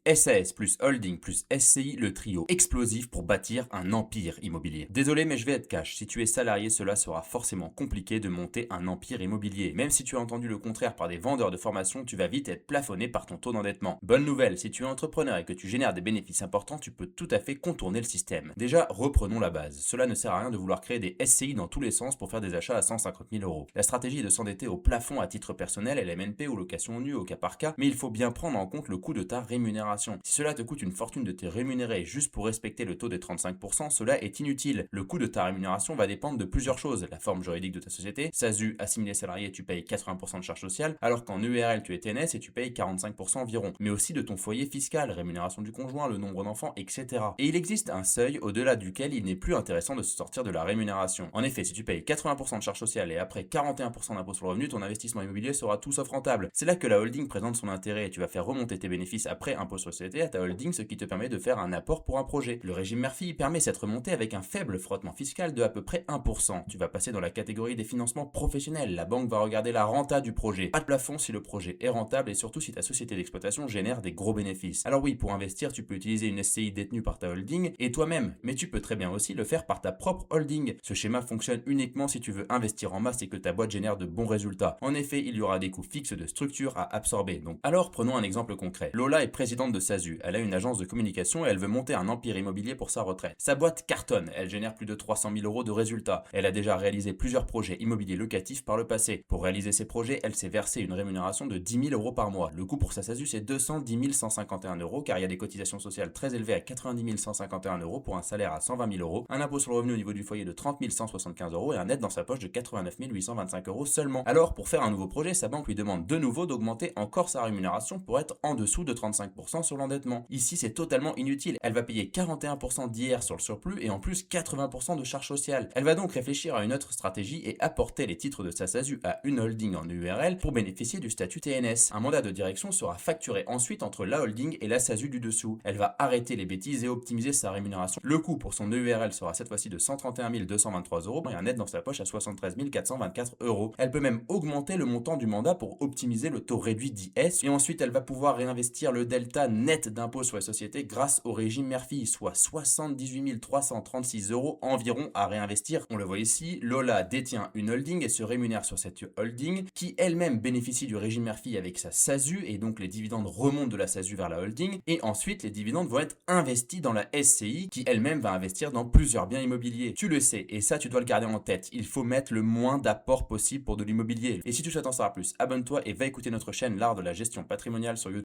SAS plus holding plus SCI, le trio explosif pour bâtir un empire immobilier. Désolé, mais je vais être cash. Si tu es salarié, cela sera forcément compliqué de monter un empire immobilier. Même si tu as entendu le contraire par des vendeurs de formation, tu vas vite être plafonné par ton taux d'endettement. Bonne nouvelle, si tu es entrepreneur et que tu génères des bénéfices importants, tu peux tout à fait contourner le système. Déjà, reprenons la base. Cela ne sert à rien de vouloir créer des SCI dans tous les sens pour faire des achats à 150 000 euros. La stratégie est de s'endetter au plafond à titre personnel, LMNP ou location nue au cas par cas, mais il faut bien prendre en compte le coût de ta rémunération. Si cela te coûte une fortune de te rémunérer juste pour respecter le taux des 35%, cela est inutile. Le coût de ta rémunération va dépendre de plusieurs choses. La forme juridique de ta société, SASU, assimilé salarié, tu payes 80% de charges sociales, alors qu'en URL tu es TNS et tu payes 45% environ. Mais aussi de ton foyer fiscal, rémunération du conjoint, le nombre d'enfants, etc. Et il existe un seuil au-delà duquel il n'est plus intéressant de se sortir de la rémunération. En effet, si tu payes 80% de charges sociales et après 41% d'impôt sur le revenu, ton investissement immobilier sera tout sauf rentable. C'est là que la holding présente son intérêt et tu vas faire remonter tes bénéfices après impôt sur société à ta holding, ce qui te permet de faire un apport pour un projet. Le régime Murphy permet cette remontée avec un faible frottement fiscal de à peu près 1%. Tu vas passer dans la catégorie des financements professionnels. La banque va regarder la renta du projet. Pas de plafond si le projet est rentable et surtout si ta société d'exploitation génère des gros bénéfices. Alors oui, pour investir, tu peux utiliser une SCI détenue par ta holding et toi-même, mais tu peux très bien aussi le faire par ta propre holding. Ce schéma fonctionne uniquement si tu veux investir en masse et que ta boîte génère de bons résultats. En effet, il y aura des coûts fixes de structure à absorber. Donc, alors prenons un exemple concret. Lola est présidente de SASU. Elle a une agence de communication et elle veut monter un empire immobilier pour sa retraite. Sa boîte cartonne. Elle génère plus de 300 000 euros de résultats. Elle a déjà réalisé plusieurs projets immobiliers locatifs par le passé. Pour réaliser ces projets, elle s'est versée une rémunération de 10 000 euros par mois. Le coût pour sa SASU, c'est 210 151 euros car il y a des cotisations sociales très élevées à 90 151 euros pour un salaire à 120 000 euros, un impôt sur le revenu au niveau du foyer de 30 175 euros et un net dans sa poche de 89 825 euros seulement. Alors, pour faire un nouveau projet, sa banque lui demande de nouveau d'augmenter encore sa rémunération pour être en dessous de 35% sur l'endettement. Ici, c'est totalement inutile. Elle va payer 41% d'IR sur le surplus et en plus 80% de charges sociales. Elle va donc réfléchir à une autre stratégie et apporter les titres de sa SASU à une holding en URL pour bénéficier du statut TNS. Un mandat de direction sera facturé ensuite entre la holding et la SASU du dessous. Elle va arrêter les bêtises et optimiser sa rémunération. Le coût pour son EURL sera cette fois-ci de 131 223 euros et un net dans sa poche à 73 424 euros. Elle peut même augmenter le montant du mandat pour optimiser le taux réduit d'IS et ensuite elle va pouvoir réinvestir le delta net d'impôt sur les sociétés grâce au régime Murphy, soit 78 336 euros environ à réinvestir. On le voit ici, Lola détient une holding et se rémunère sur cette holding qui elle-même bénéficie du régime Murphy avec sa SASU et donc les dividendes remontent de la SASU vers la holding et ensuite les dividendes vont être investis dans la SCI qui elle-même va investir dans plusieurs biens immobiliers. Tu le sais et ça tu dois le garder en tête, il faut mettre le moins d'apport possible pour de l'immobilier. Et si tu souhaites en savoir plus, abonne-toi et va écouter notre chaîne L'Art de la gestion patrimoniale sur YouTube.